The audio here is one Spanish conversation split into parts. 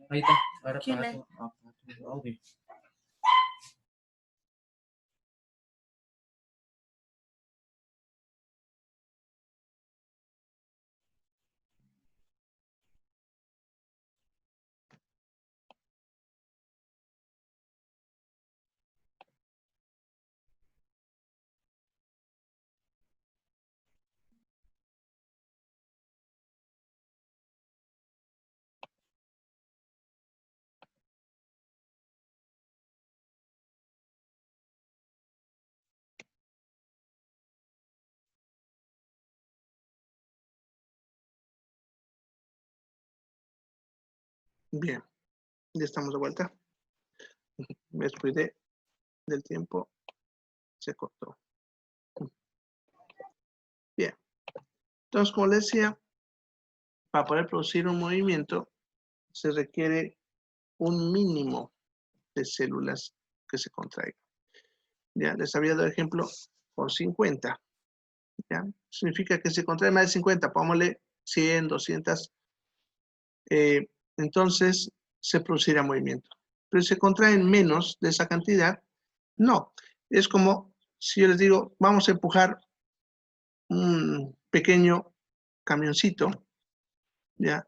Ahí está. Ahora ¿Quién apaga es? tu audio. Bien, ya estamos de vuelta. Me descuidé del tiempo. Se cortó. Bien. Entonces, como les decía, para poder producir un movimiento se requiere un mínimo de células que se contraigan. Ya les había dado ejemplo por 50. ¿Ya? Significa que se contrae más de 50, pongámosle 100, 200. Entonces se producirá movimiento. Pero si se contraen menos de esa cantidad, no. Es como si yo les digo, vamos a empujar un pequeño camioncito, ¿ya?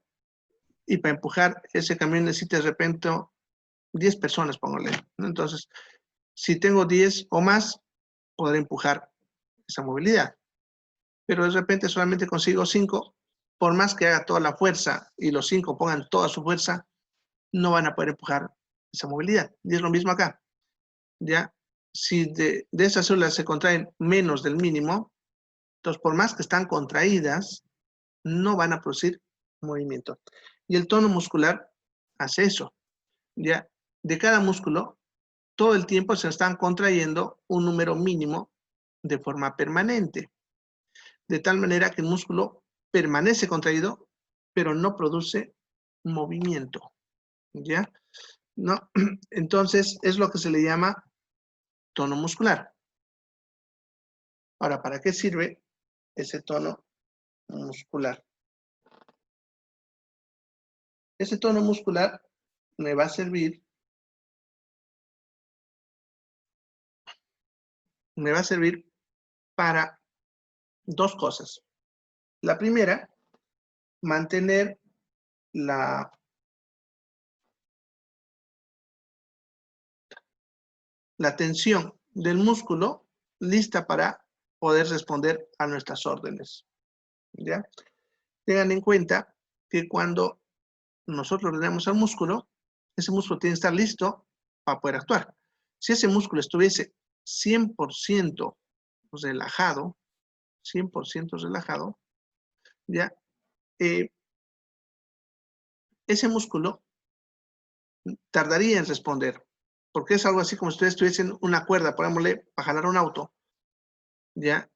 Y para empujar ese camión necesita de repente 10 personas, póngale, ¿no? Entonces, si tengo 10 o más, podré empujar esa movilidad. Pero de repente solamente consigo 5, por más que haga toda la fuerza y los 5 pongan toda su fuerza, no van a poder empujar esa movilidad. Y es lo mismo acá, ¿ya? Si de esas células se contraen menos del mínimo, entonces por más que están contraídas, no van a producir movimiento. Y el tono muscular hace eso, ¿ya? De cada músculo, todo el tiempo se están contrayendo un número mínimo de forma permanente. De tal manera que el músculo permanece contraído, pero no produce movimiento, ¿ya? ¿No? Entonces, es lo que se le llama tono muscular. Ahora, ¿para qué sirve ese tono muscular? Ese tono muscular me va a servir para dos cosas. La primera, mantener la tensión del músculo lista para poder responder a nuestras órdenes, ¿ya? Tengan en cuenta que cuando nosotros ordenamos al músculo, ese músculo tiene que estar listo para poder actuar. Si ese músculo estuviese 100% relajado, 100% relajado, ¿ya? Ese músculo tardaría en responder, porque es algo así como si ustedes tuviesen una cuerda, pongámosle, para jalar un auto, ¿ya?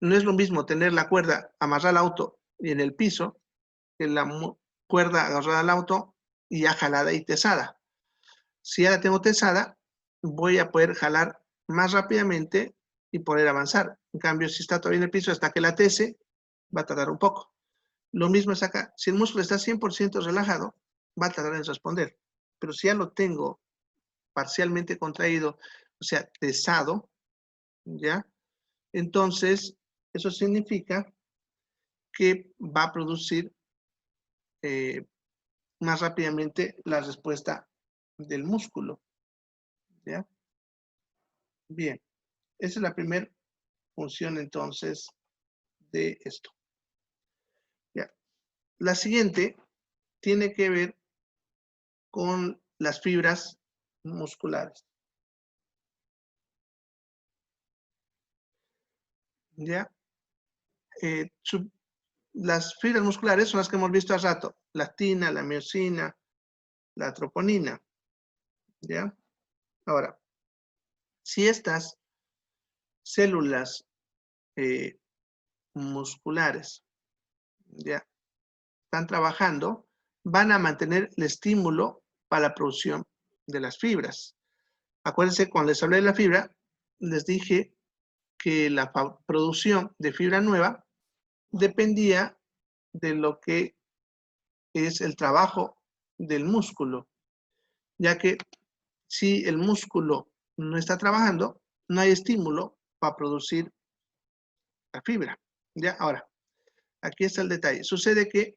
No es lo mismo tener la cuerda amarrada al auto y en el piso, que la cuerda agarrada al auto y ya jalada y tesada. Si ya la tengo tesada, voy a poder jalar más rápidamente y poder avanzar. En cambio, si está todavía en el piso hasta que la tese, va a tardar un poco. Lo mismo es acá. Si el músculo está 100% relajado, va a tardar en responder. Pero si ya lo tengo parcialmente contraído, o sea, tesado, ¿ya? Entonces, eso significa que va a producir más rápidamente la respuesta del músculo, ¿ya? Bien, esa es la primera función entonces de esto. ¿Ya? La siguiente tiene que ver con las fibras musculares. ¿Ya? Las fibras musculares son las que hemos visto hace rato, la actina, la miosina, la troponina. ¿Ya? Ahora, si estas células musculares ya están trabajando, van a mantener el estímulo para la producción de las fibras. Acuérdense, cuando les hablé de la fibra, les dije que la producción de fibra nueva dependía de lo que es el trabajo del músculo, ya que si el músculo no está trabajando, no hay estímulo para producir la fibra. Ya, ahora, aquí está el detalle. Sucede que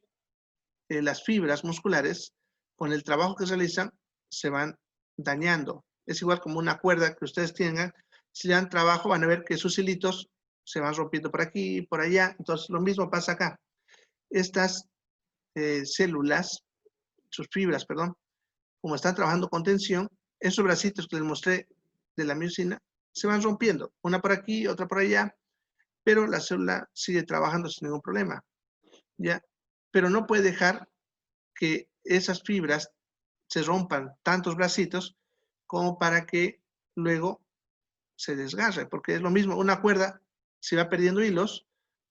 las fibras musculares, con el trabajo que realizan, se van dañando. Es igual como una cuerda que ustedes tengan. Si le dan trabajo, van a ver que sus hilitos se van rompiendo por aquí, por allá. Entonces, lo mismo pasa acá. Estas células, sus fibras, perdón, como están trabajando con tensión, esos bracitos que les mostré de la miosina se van rompiendo. Una por aquí, otra por allá, pero la célula sigue trabajando sin ningún problema. ¿Ya? Pero no puede dejar que esas fibras se rompan tantos bracitos como para que luego se desgarre, porque es lo mismo, una cuerda, si va perdiendo hilos,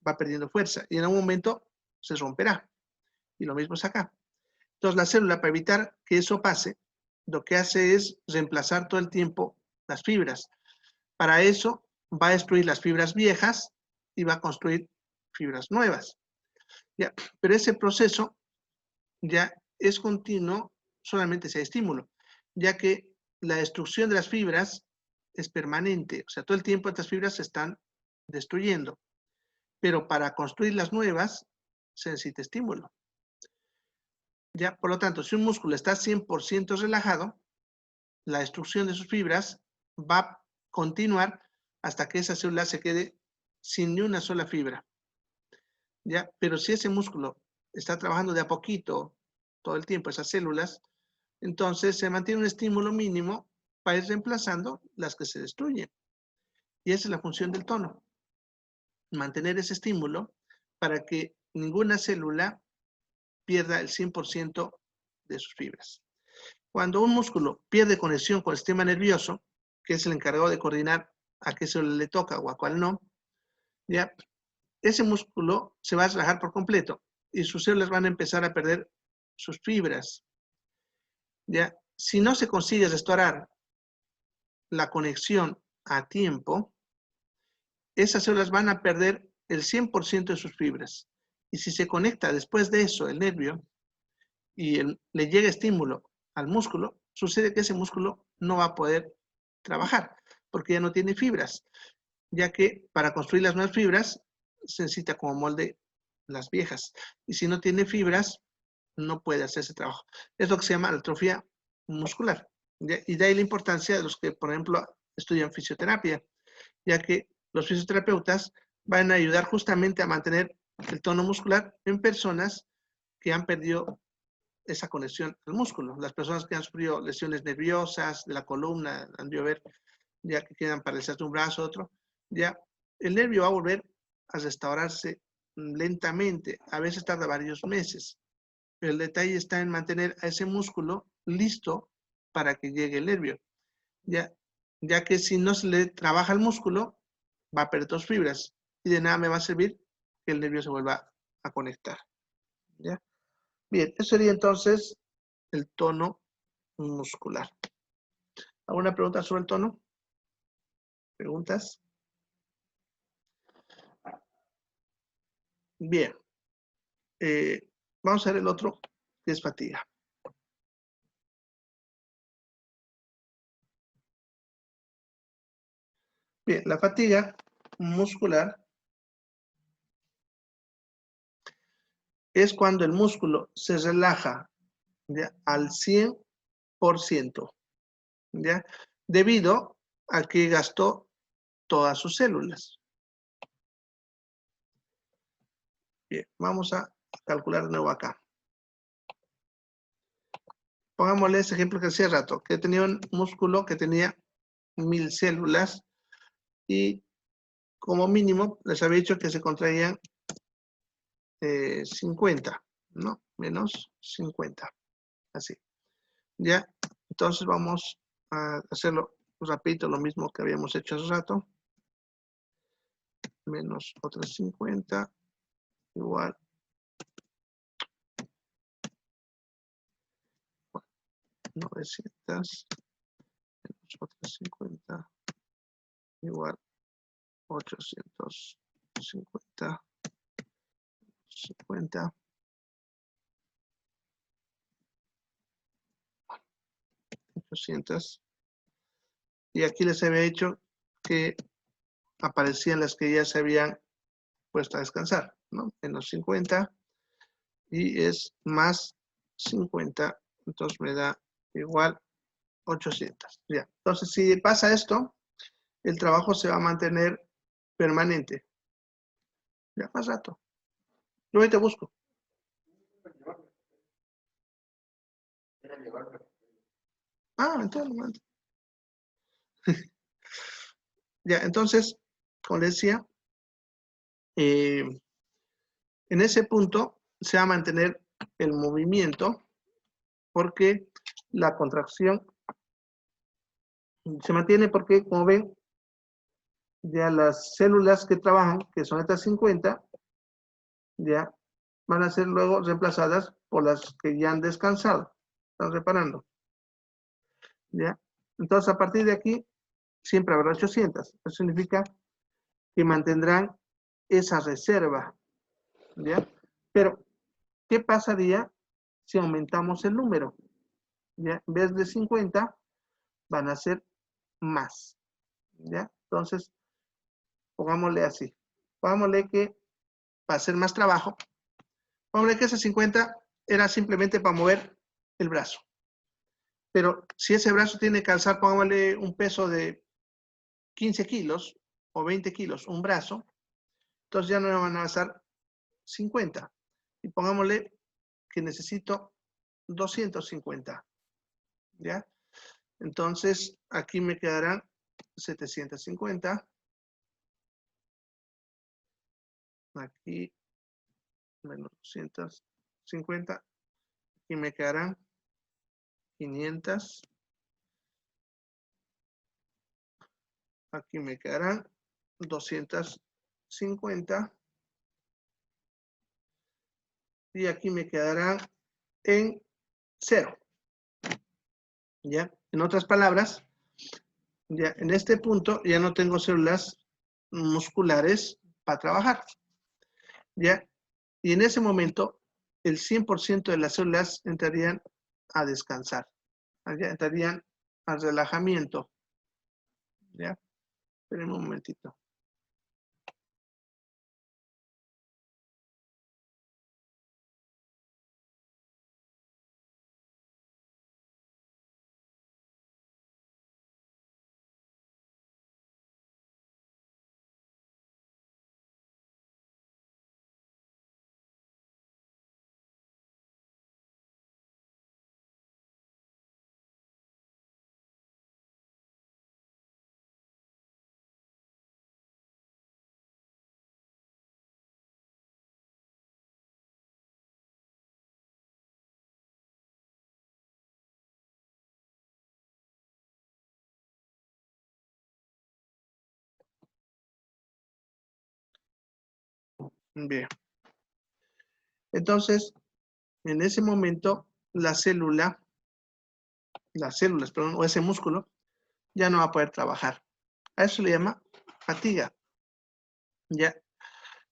va perdiendo fuerza y en algún momento se romperá. Y lo mismo es acá. Entonces la célula, para evitar que eso pase, lo que hace es reemplazar todo el tiempo las fibras. Para eso va a destruir las fibras viejas y va a construir fibras nuevas. ¿Ya? Pero ese proceso ya es continuo solamente si hay estímulo, ya que la destrucción de las fibras es permanente, o sea, todo el tiempo estas fibras se están destruyendo, pero para construir las nuevas se necesita estímulo. Ya, por lo tanto, si un músculo está 100% relajado, la destrucción de sus fibras va a continuar hasta que esa célula se quede sin ni una sola fibra. ¿Ya? Pero si ese músculo está trabajando de a poquito todo el tiempo, esas células, entonces se mantiene un estímulo mínimo para ir reemplazando las que se destruyen. Y esa es la función del tono. Mantener ese estímulo para que ninguna célula pierda el 100% de sus fibras. Cuando un músculo pierde conexión con el sistema nervioso, que es el encargado de coordinar a qué célula le toca o a cuál no, ¿ya? Ese músculo se va a relajar por completo y sus células van a empezar a perder sus fibras. ¿Ya? Si no se consigue restaurar la conexión a tiempo, esas células van a perder el 100% de sus fibras. Y si se conecta después de eso el nervio y le llega estímulo al músculo, sucede que ese músculo no va a poder trabajar porque ya no tiene fibras, ya que para construir las nuevas fibras se necesita como molde las viejas. Y si no tiene fibras, no puede hacer ese trabajo. Es lo que se llama atrofia muscular. ¿Ya? Y de ahí la importancia de los que, por ejemplo, estudian fisioterapia, ya que los fisioterapeutas van a ayudar justamente a mantener el tono muscular en personas que han perdido esa conexión al músculo. Las personas que han sufrido lesiones nerviosas de la columna, han de ver, ya que quedan paralizados de un brazo, otro, ya el nervio va a volver a restaurarse lentamente, a veces tarda varios meses. Pero el detalle está en mantener a ese músculo listo para que llegue el nervio. Ya que si no se le trabaja el músculo, va a perder dos fibras y de nada me va a servir que el nervio se vuelva a conectar. ¿Ya? Bien, eso sería entonces el tono muscular. ¿Alguna pregunta sobre el tono? ¿Preguntas? Bien. Vamos a ver el otro, que es fatiga. Bien, la fatiga muscular es cuando el músculo se relaja, ¿ya? Al 100%, ¿ya? Debido a que gastó todas sus células. Bien, vamos a calcular de nuevo acá. Pongámosle ese ejemplo que hacía rato, que tenía un músculo que tenía 1000 células y como mínimo les había dicho que se contraían 50, ¿no? Menos 50, así. ¿Ya? Entonces vamos a hacerlo rapidito, lo mismo que habíamos hecho hace rato. Menos otras 50, igual 900, menos otras 50, igual 850, 50, 800. Y aquí les había dicho que aparecían las que ya se habían puesto a descansar, ¿no? Menos 50 y es más 50, entonces me da igual 800. Ya. Entonces, si pasa esto, el trabajo se va a mantener permanente. Ya más rato. Yo ahorita busco. Ah, entonces lo mando. Ya, entonces, como les decía, en ese punto se va a mantener el movimiento porque la contracción se mantiene porque, como ven, ya las células que trabajan, que son estas 50, ya van a ser luego reemplazadas por las que ya han descansado. Están reparando. ¿Ya? Entonces, a partir de aquí, siempre habrá 800. Eso significa que mantendrán esa reserva. ¿Ya? Pero, ¿qué pasaría si aumentamos el número? ¿Ya? En vez de 50, van a ser más. ¿Ya? Entonces, pongámosle así. Pongámosle que para hacer más trabajo, pongámosle que ese 50 era simplemente para mover el brazo. Pero si ese brazo tiene que alzar, pongámosle un peso de 15 kilos o 20 kilos, un brazo, entonces ya no me van a alzar 50. Y pongámosle que necesito 250. ¿Ya? Entonces, aquí me quedarán 750. Aquí, menos 250. Aquí me quedarán 500. Aquí me quedarán 250. Y aquí me quedarán en 0. ¿Ya? En otras palabras, ya en este punto ya no tengo células musculares para trabajar. ¿Ya? Y en ese momento, el 100% de las células entrarían a descansar. ¿Ya? Entrarían al relajamiento. ¿Ya? Esperen un momentito. Bien. Entonces, en ese momento, las células, perdón, o ese músculo, ya no va a poder trabajar. A eso le llama fatiga. Ya.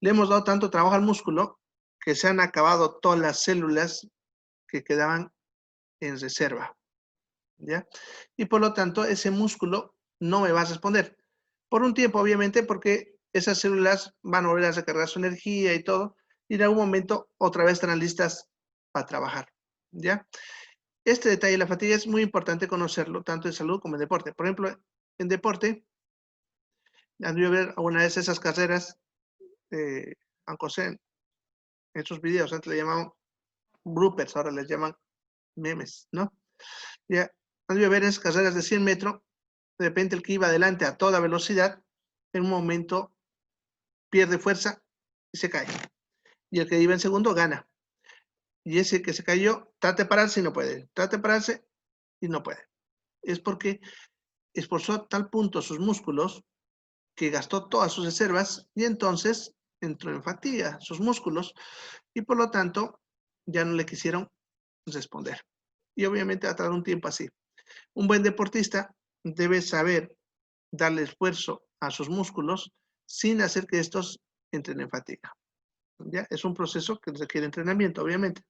Le hemos dado tanto trabajo al músculo que se han acabado todas las células que quedaban en reserva. ¿Ya? Y por lo tanto, ese músculo no me va a responder. Por un tiempo, obviamente, porque esas células van a volver a recargar su energía y todo, y en algún momento otra vez estarán listas para trabajar. ¿Ya? Este detalle de la fatiga es muy importante conocerlo, tanto en salud como en deporte. Por ejemplo, en deporte, han debido ver alguna vez esas carreras, aunque sea en estos videos, antes le llamaban bloopers, ahora les llaman memes, ¿no? Ya, han debido ver esas carreras de 100 metros, de repente el que iba adelante a toda velocidad, en un momento pierde fuerza y se cae. Y el que iba en segundo gana. Y ese que se cayó, trata de pararse y no puede. Trata de pararse y no puede. Es porque esforzó a tal punto sus músculos que gastó todas sus reservas y entonces entró en fatiga sus músculos y por lo tanto ya no le quisieron responder. Y obviamente va a tardar un tiempo así. Un buen deportista debe saber darle esfuerzo a sus músculos sin hacer que estos entren en fatiga. ¿Ya? Es un proceso que requiere entrenamiento, obviamente.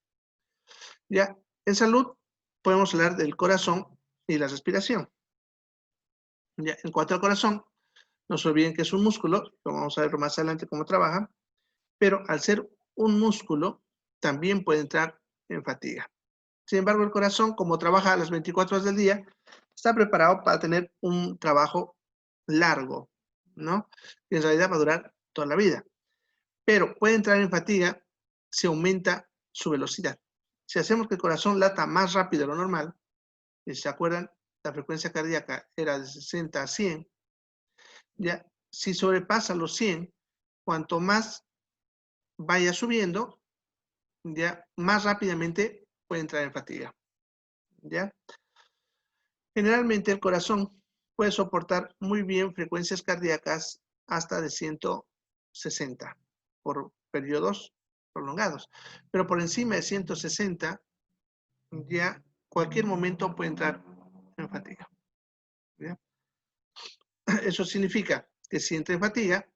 Ya, en salud podemos hablar del corazón, y la respiración. Ya, en cuanto al corazón, no se olviden que es un músculo, lo vamos a ver más adelante cómo trabaja, pero al ser un músculo, también puede entrar en fatiga. Sin embargo, el corazón, como trabaja a las 24 horas del día, está preparado para tener un trabajo largo, ¿no? Y en realidad va a durar toda la vida. Pero puede entrar en fatiga si aumenta su velocidad. Si hacemos que el corazón lata más rápido de lo normal, y se acuerdan, la frecuencia cardíaca era de 60 a 100, ya, si sobrepasa los 100, cuanto más vaya subiendo, ya más rápidamente puede entrar en fatiga, ¿ya? Generalmente el corazón puede soportar muy bien frecuencias cardíacas hasta de 160 por periodos prolongados, pero por encima de 160 ya cualquier momento puede entrar en fatiga, ¿ya? Eso significa que si entra en fatiga,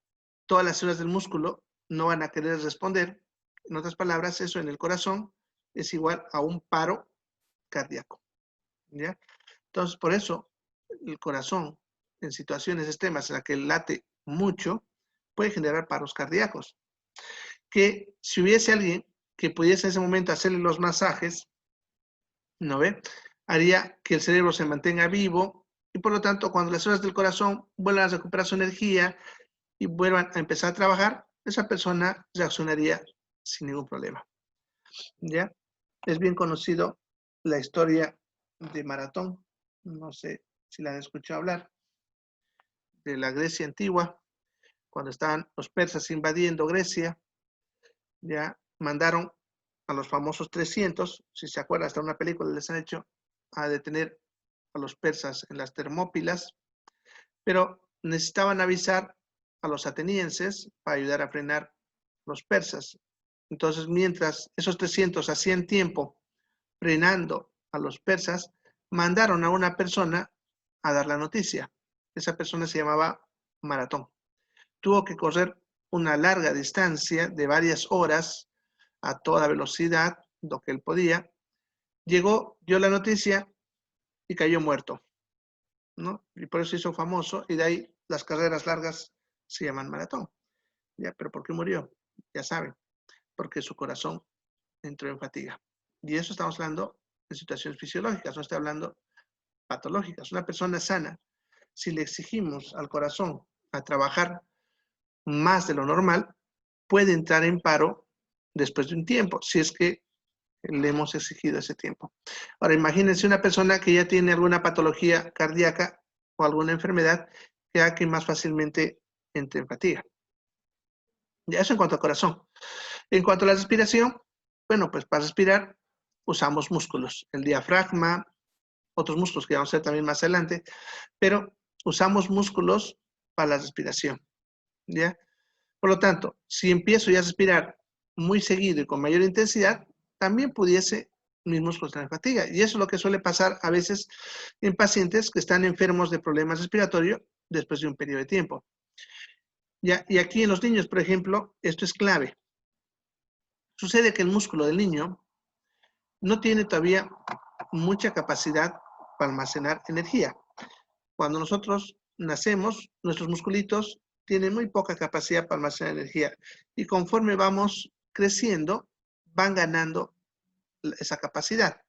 todas las células del músculo no van a querer responder. En otras palabras, eso en el corazón es igual a un paro cardíaco, ¿ya? Entonces, por eso, el corazón, en situaciones extremas en las que late mucho, puede generar paros cardíacos. Que si hubiese alguien que pudiese en ese momento hacerle los masajes, ¿no ve? Haría que el cerebro se mantenga vivo y por lo tanto, cuando las células del corazón vuelvan a recuperar su energía y vuelvan a empezar a trabajar, esa persona reaccionaría sin ningún problema, ¿ya? Es bien conocido la historia de Maratón, no sé si la han escuchado hablar, de la Grecia antigua, cuando estaban los persas invadiendo Grecia, ya mandaron a los famosos 300, si se acuerdan, hasta una película les han hecho, a detener a los persas en las Termópilas, pero necesitaban avisar a los atenienses para ayudar a frenar los persas. Entonces, mientras esos 300 hacían tiempo frenando a los persas, mandaron a una persona a dar la noticia. Esa persona se llamaba Maratón. Tuvo que correr una larga distancia de varias horas a toda velocidad, lo que él podía. Llegó, dio la noticia y cayó muerto, ¿no? Y por eso hizo famoso, y de ahí las carreras largas se llaman maratón. ¿Ya? ¿Pero por qué murió? Ya saben, porque su corazón entró en fatiga. Y eso estamos hablando de situaciones fisiológicas, no estoy hablando patológicas. Una persona sana, si le exigimos al corazón a trabajar más de lo normal, puede entrar en paro después de un tiempo, si es que le hemos exigido ese tiempo. Ahora, imagínense una persona que ya tiene alguna patología cardíaca o alguna enfermedad que haga que más fácilmente entre en fatiga. Ya eso en cuanto al corazón. En cuanto a la respiración, bueno, pues para respirar usamos músculos, el diafragma, otros músculos que vamos a ver también más adelante, pero usamos músculos para la respiración, ¿ya? Por lo tanto, si empiezo ya a respirar muy seguido y con mayor intensidad, también pudiese mis músculos tener fatiga. Y eso es lo que suele pasar a veces en pacientes que están enfermos de problemas respiratorios después de un periodo de tiempo. ¿Ya? Y aquí en los niños, por ejemplo, esto es clave. Sucede que el músculo del niño no tiene todavía mucha capacidad para almacenar energía. Cuando nosotros nacemos, nuestros musculitos tienen muy poca capacidad para almacenar energía y conforme vamos creciendo, van ganando esa capacidad.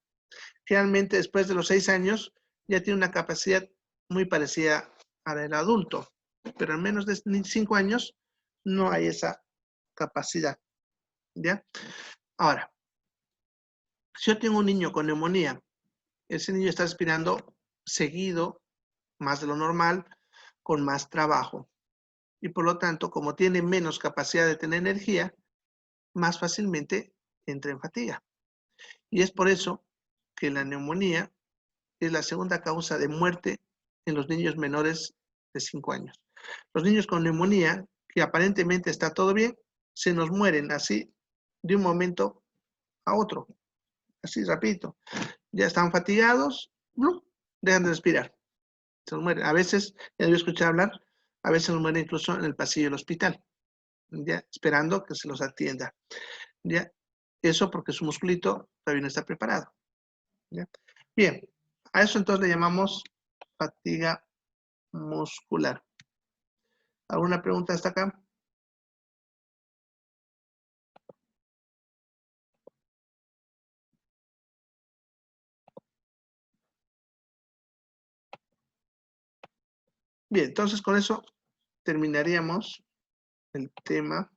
Generalmente después de los 6 años ya tiene una capacidad muy parecida a la del adulto, pero en menos de 5 años no hay esa capacidad, ¿ya? Ahora, si yo tengo un niño con neumonía, ese niño está respirando seguido, más de lo normal, con más trabajo. Y por lo tanto, como tiene menos capacidad de tener energía, más fácilmente entra en fatiga. Y es por eso que la neumonía es la segunda causa de muerte en los niños menores de 5 años. Los niños con neumonía, que aparentemente está todo bien, se nos mueren así de un momento a otro, así rapidito. Ya están fatigados, ¡blum!, dejan de respirar, se nos mueren. A veces, ya he escuchado hablar, a veces nos mueren incluso en el pasillo del hospital, ya esperando que se los atienda. ¿Ya? Eso porque su musculito todavía no está preparado. ¿Ya? Bien, A eso entonces le llamamos fatiga muscular. ¿Alguna pregunta hasta acá? Bien, entonces con eso terminaríamos el tema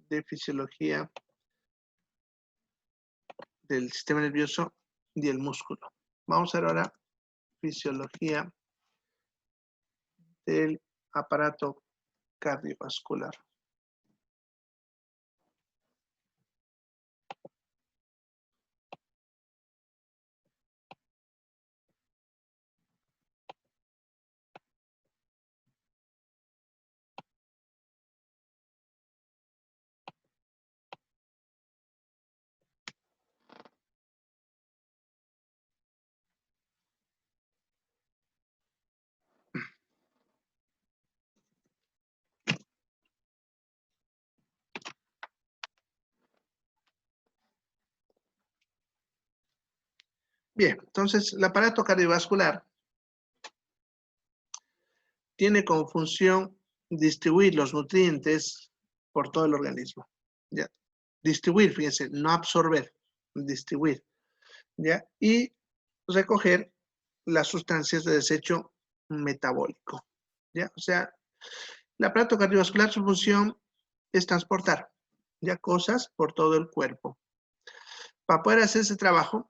de fisiología del sistema nervioso y el músculo. Vamos a ver ahora fisiología del aparato cardiovascular. Bien, entonces el aparato cardiovascular tiene como función distribuir los nutrientes por todo el organismo. ¿Ya? Distribuir, fíjense, no absorber, distribuir. ¿Ya? Y recoger las sustancias de desecho metabólico. ¿Ya? O sea, el aparato cardiovascular, su función es transportar ya cosas por todo el cuerpo. Para poder hacer ese trabajo,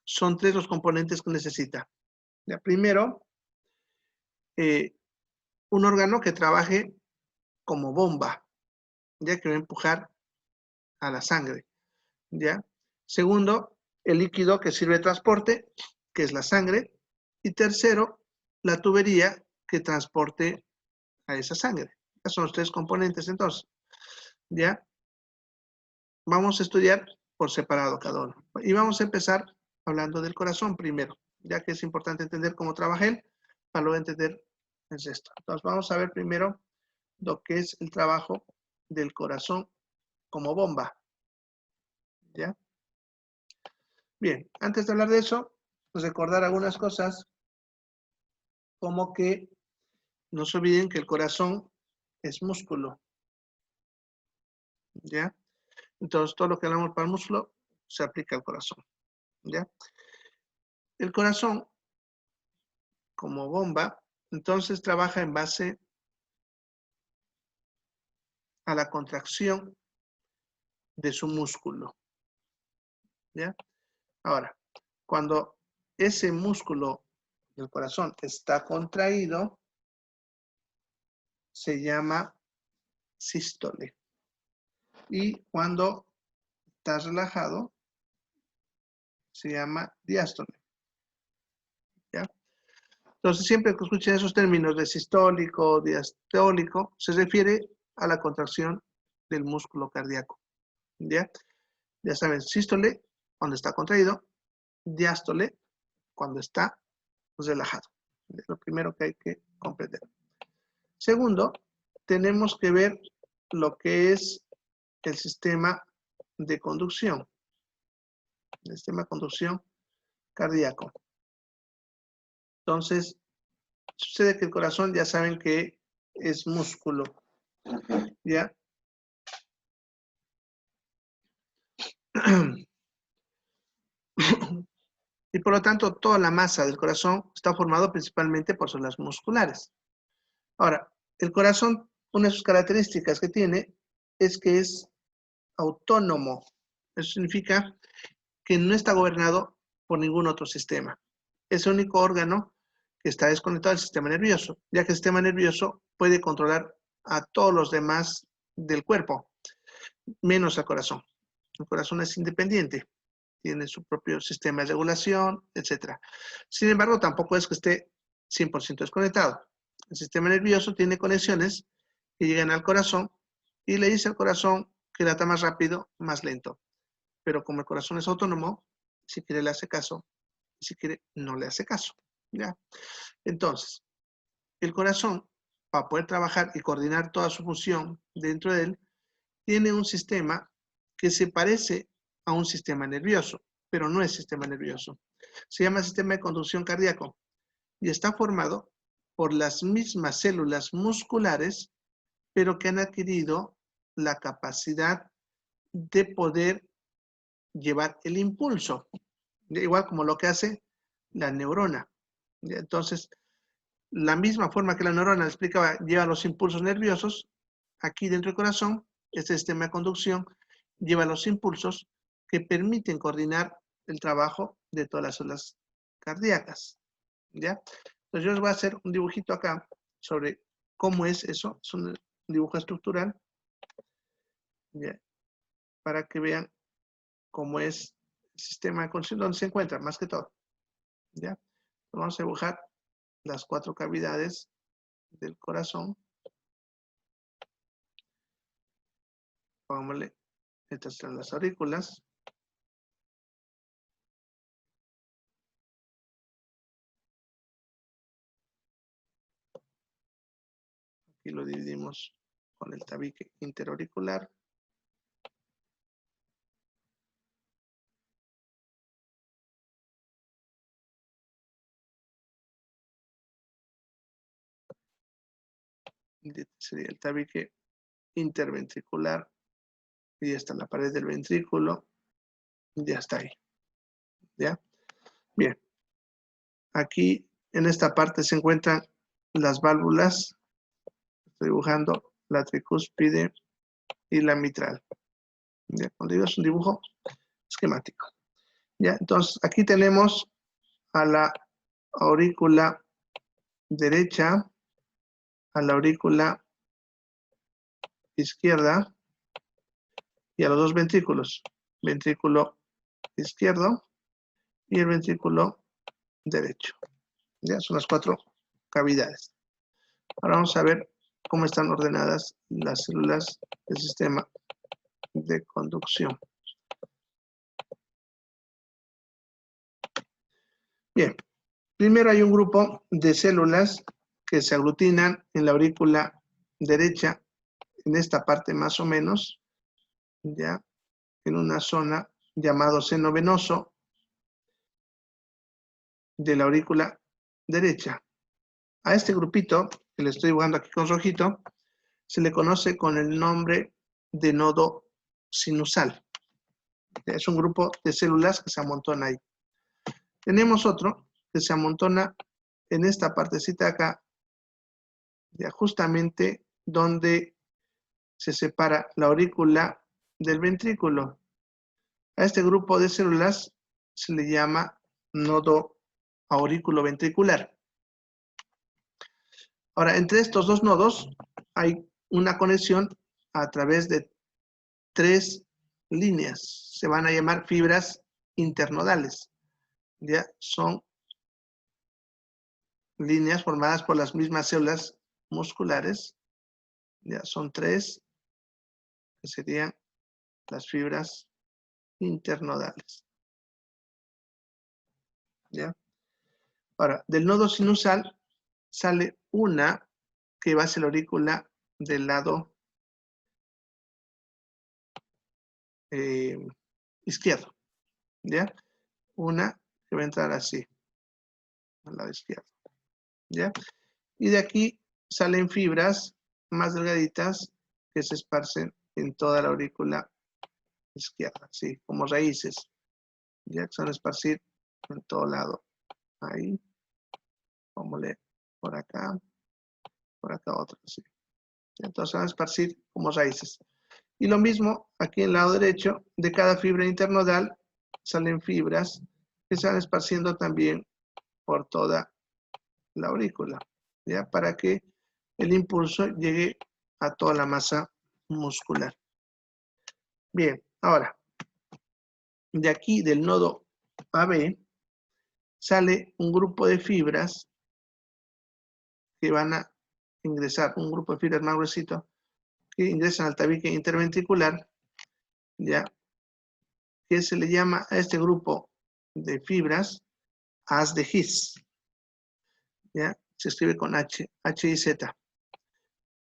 son 3 los componentes que necesita. ¿Ya? Primero, un órgano que trabaje como bomba, ya que va a empujar a la sangre. ¿Ya? Segundo, el líquido que sirve de transporte, que es la sangre. Y tercero, la tubería que transporte a esa sangre. Esos son los 3 componentes entonces. ¿Ya? Vamos a estudiar por separado cada uno. Y vamos a empezar hablando del corazón primero, ya que es importante entender cómo trabaja él, para luego entender es esto. Entonces vamos a ver primero lo que es el trabajo del corazón como bomba. ¿Ya? Bien, antes de hablar de eso, recordar algunas cosas, como que no se olviden que el corazón es músculo. ¿Ya? Entonces todo lo que hablamos para el músculo se aplica al corazón. ¿Ya? El corazón como bomba, entonces trabaja en base a la contracción de su músculo. ¿Ya? Ahora, cuando ese músculo del corazón está contraído, se llama sístole. Y cuando está relajado, se llama diástole. ¿Ya? Entonces, siempre que escuchen esos términos de sistólico, diastólico, se refiere a la contracción del músculo cardíaco. ¿Ya? Ya saben, sístole, cuando está contraído, diástole, cuando está relajado. Es lo primero que hay que comprender. Segundo, tenemos que ver lo que es el sistema de conducción. El sistema de conducción cardíaco. Entonces, sucede que el corazón ya saben que es músculo. ¿Ya? Y por lo tanto, toda la masa del corazón está formado principalmente por células musculares. Ahora, el corazón, una de sus características que tiene es que es autónomo. Eso significa que no está gobernado por ningún otro sistema. Es el único órgano que está desconectado del sistema nervioso, ya que el sistema nervioso puede controlar a todos los demás del cuerpo, menos al corazón. El corazón es independiente, tiene su propio sistema de regulación, etc. Sin embargo, tampoco es que esté 100% desconectado. El sistema nervioso tiene conexiones que llegan al corazón y le dice al corazón que lata más rápido, más lento. Pero como el corazón es autónomo, si quiere le hace caso, y si quiere no le hace caso. ¿Ya? Entonces, el corazón, para poder trabajar y coordinar toda su función dentro de él, tiene un sistema que se parece a un sistema nervioso, pero no es sistema nervioso. Se llama sistema de conducción cardíaco y está formado por las mismas células musculares, pero que han adquirido la capacidad de poder llevar el impulso, igual como lo que hace la neurona. Entonces, la misma forma que la neurona explicaba, lleva los impulsos nerviosos, aquí dentro del corazón, este sistema de conducción lleva los impulsos que permiten coordinar el trabajo de todas las células cardíacas. ¿Ya? Entonces yo les voy a hacer un dibujito acá sobre cómo es eso. Es un dibujo estructural, ¿ya? Para que vean cómo es el sistema de conducción, donde se encuentra, más que todo. ¿Ya? Vamos a dibujar las 4 cavidades del corazón. Pongámosle, estas son las aurículas. Aquí lo dividimos con el tabique interauricular. Sería el tabique interventricular. Y ya está la pared del ventrículo. Ya está ahí. ¿Ya? Bien. Aquí en esta parte se encuentran las válvulas. Estoy dibujando la tricúspide y la mitral. ¿Ya? Cuando digo es un dibujo esquemático. ¿Ya? Entonces aquí tenemos a la aurícula derecha, a la aurícula izquierda y a los 2 ventrículos. Ventrículo izquierdo y el ventrículo derecho. Ya son las 4 cavidades. Ahora vamos a ver cómo están ordenadas las células del sistema de conducción. Bien, primero hay un grupo de células que se aglutinan en la aurícula derecha, en esta parte más o menos, ya en una zona llamado seno venoso de la aurícula derecha. A este grupito, que le estoy dibujando aquí con rojito, se le conoce con el nombre de nodo sinusal. Es un grupo de células que se amontona ahí. Tenemos otro que se amontona en esta partecita acá, ya justamente donde se separa la aurícula del ventrículo. A este grupo de células se le llama nodo aurículo-ventricular. Ahora, entre estos 2 nodos hay una conexión a través de 3 líneas. Se van a llamar fibras internodales. Ya son líneas formadas por las mismas células musculares. Ya son 3, que serían las fibras internodales. ¿Ya? Ahora, del nodo sinusal sale una que va hacia la aurícula del lado izquierdo. ¿Ya? Una que va a entrar así, al lado izquierdo. ¿Ya? Y de aquí salen fibras más delgaditas que se esparcen en toda la aurícula izquierda, así como raíces. Ya que se van a esparcir en todo lado. Ahí, como le por acá otro, así. Entonces se van a esparcir como raíces. Y lo mismo aquí en el lado derecho, de cada fibra internodal salen fibras que se van esparciendo también por toda la aurícula, ¿ya? Para que el impulso llegue a toda la masa muscular. Bien, ahora, de aquí del nodo AB sale un grupo de fibras que van a ingresar, un grupo de fibras más gruesito, que ingresan al tabique interventricular, ¿ya? Que se le llama a este grupo de fibras haz de His, ¿ya? Se escribe con H, H y Z.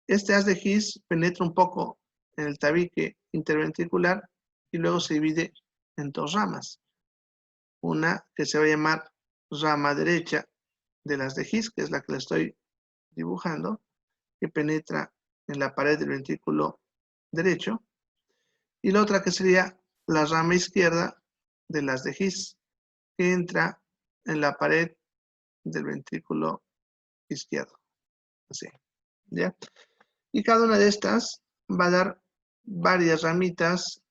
Este haz de His penetra un poco en el tabique interventricular y luego se divide en 2 ramas. una que se va a llamar rama derecha de las de His, que es la que le estoy dibujando, que penetra en la pared del ventrículo derecho, y la otra que sería la rama izquierda de las de His, que entra en la pared del ventrículo izquierdo. Así, ¿ya? Y cada una de estas va a dar varias ramitas,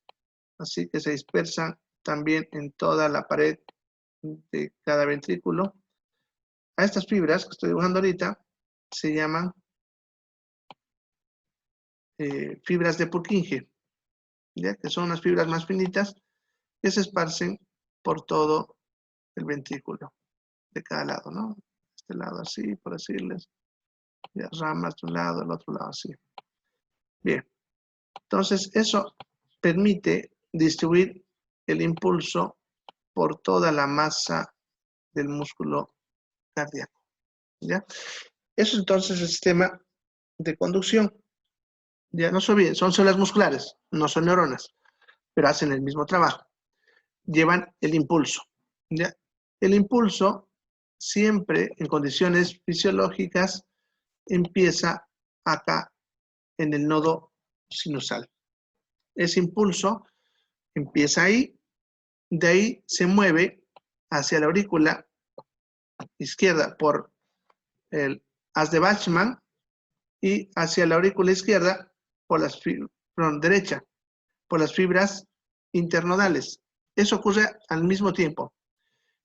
así que se dispersan también en toda la pared de cada ventrículo. A estas fibras que estoy dibujando ahorita se llaman fibras de Purkinje, ¿ya? Que son unas fibras más finitas que se esparcen por todo el ventrículo de cada lado, ¿no? Este lado así, por decirles, ya, ramas de un lado, el otro lado así. Bien, entonces eso permite distribuir el impulso por toda la masa del músculo cardíaco, ¿ya? Eso entonces es el sistema de conducción. Ya no se olviden, son células musculares, no son neuronas, pero hacen el mismo trabajo. Llevan el impulso, ¿ya? El impulso siempre en condiciones fisiológicas empieza acá en el nodo sinusal. Ese impulso empieza ahí, de ahí se mueve hacia la aurícula izquierda por el haz de Bachmann y hacia la aurícula izquierda por las derecha, por las fibras internodales. Eso ocurre al mismo tiempo.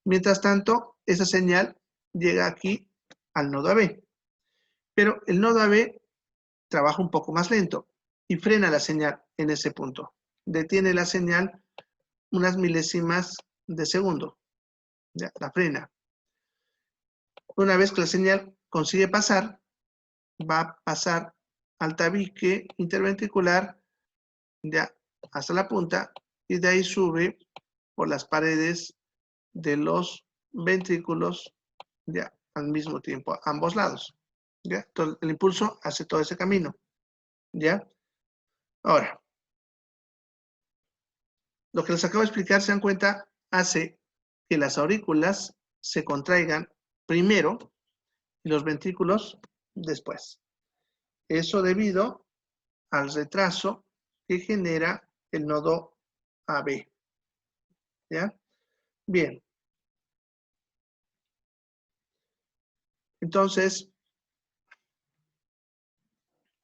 Mientras tanto, esa señal llega aquí al nodo AB. Pero el nodo AB trabaja un poco más lento y frena la señal en ese punto. Detiene la señal unas milésimas de segundo. Ya, la frena. Una vez que la señal consigue pasar, va a pasar al tabique interventricular ya hasta la punta y de ahí sube por las paredes de los ventrículos ya al mismo tiempo, a ambos lados. ¿Ya? Entonces, el impulso hace todo ese camino. ¿Ya? Ahora, lo que les acabo de explicar, se dan cuenta, hace que las aurículas se contraigan primero y los ventrículos después. Eso debido al retraso que genera el nodo AB. ¿Ya? Bien. Entonces,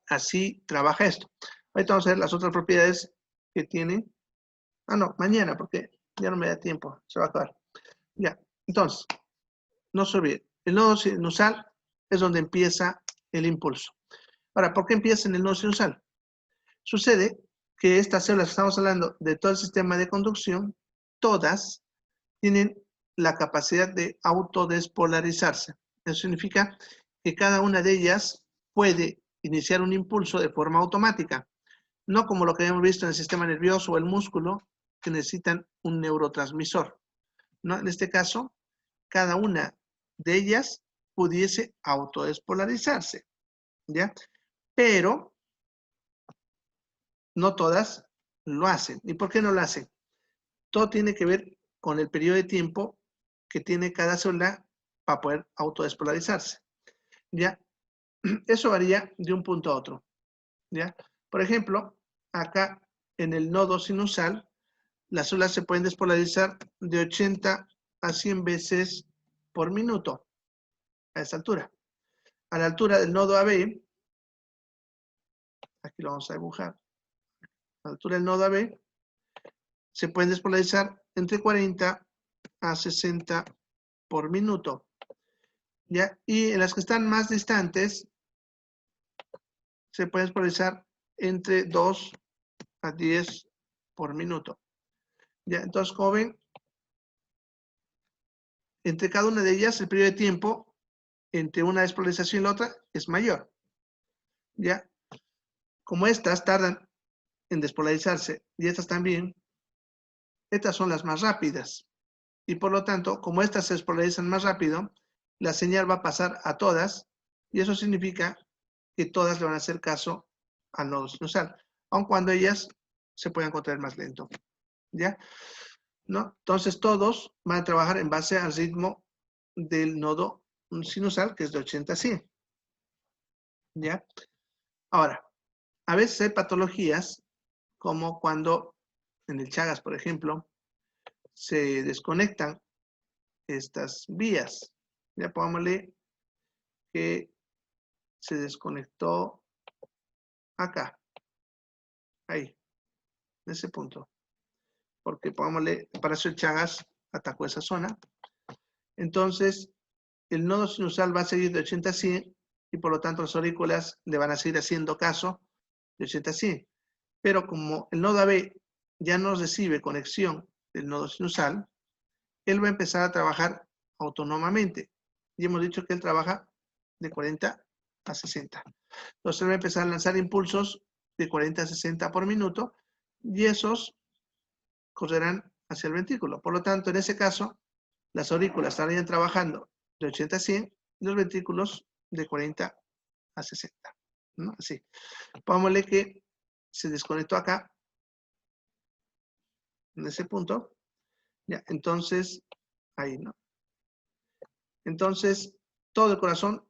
así trabaja esto. Ahorita vamos a ver las otras propiedades que tiene. Ah, no, mañana, porque ya no me da tiempo, se va a acabar. Ya, entonces, no se olvide, el nodo sinusal es donde empieza el impulso. Ahora, ¿por qué empieza en el nodo sinusal? Sucede que estas células que estamos hablando de todo el sistema de conducción, todas tienen la capacidad de autodespolarizarse. Eso significa que cada una de ellas puede iniciar un impulso de forma automática, no como lo que hemos visto en el sistema nervioso o el músculo, que necesitan un neurotransmisor. ¿No? En este caso, cada una de ellas pudiese autodespolarizarse, ¿ya? Pero no todas lo hacen. ¿Y por qué no lo hacen? Todo tiene que ver con el periodo de tiempo que tiene cada célula para poder autodespolarizarse, ¿ya? Eso varía de un punto a otro, ¿ya? Por ejemplo, acá en el nodo sinusal, las células se pueden despolarizar de 80 a 100 veces por minuto a esa altura. A la altura del nodo AB, aquí lo vamos a dibujar, a la altura del nodo AB, se pueden despolarizar entre 40 a 60 por minuto. ¿Ya? Y en las que están más distantes, se pueden despolarizar entre 2 a 10 por minuto. ¿Ya? Entonces, como ven, entre cada una de ellas, el periodo de tiempo entre una despolarización y la otra es mayor. ¿Ya? Como estas tardan en despolarizarse y estas también, estas son las más rápidas. Y por lo tanto, como estas se despolarizan más rápido, la señal va a pasar a todas y eso significa que todas le van a hacer caso al nodo sinusal, aun cuando ellas se puedan contraer más lento. ¿Ya? ¿no? Entonces todos van a trabajar en base al ritmo del nodo sinusal, que es de 80 a 100. ¿Ya? Ahora, a veces hay patologías como cuando en el Chagas, por ejemplo, se desconectan estas vías. Ya pongámosle que se desconectó acá, ahí, en ese punto. Porque pongámosle, para eso el Chagas atacó esa zona. Entonces, el nodo sinusal va a seguir de 80 a 100 y por lo tanto las aurículas le van a seguir haciendo caso de 80 a 100. Pero como el nodo AB ya no recibe conexión del nodo sinusal, él va a empezar a trabajar autónomamente. Y hemos dicho que él trabaja de 40 a 60. Entonces él va a empezar a lanzar impulsos de 40 a 60 por minuto y esos correrán hacia el ventrículo. Por lo tanto, en ese caso, las aurículas estarían trabajando de 80 a 100 y los ventrículos de 40 a 60. ¿No? Así. Pongámosle que se desconectó acá, en ese punto. Ya, entonces, ahí, ¿no? Entonces, todo el corazón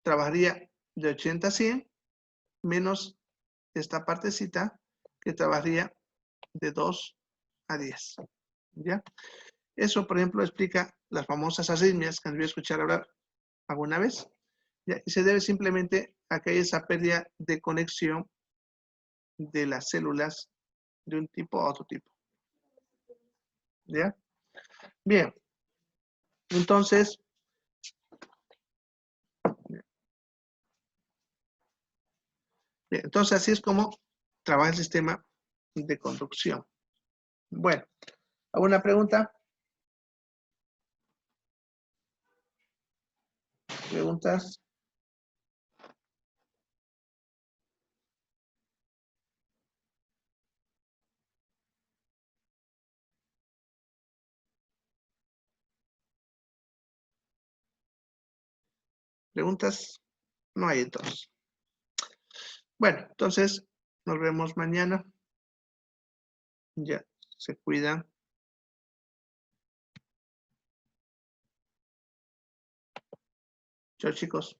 trabajaría de 80 a 100 menos esta partecita que trabajaría de 2 a 10. ¿Ya? Eso, por ejemplo, explica las famosas arritmias que han debido escuchar hablar alguna vez. ¿Ya? Y se debe simplemente a que hay esa pérdida de conexión de las células de un tipo a otro tipo. ¿Ya? Bien. Entonces, así es como trabaja el sistema de conducción. Bueno, ¿alguna pregunta? ¿Preguntas? ¿Preguntas? No hay entonces. Bueno, entonces nos vemos mañana. Ya, se cuidan. Chao, chicos.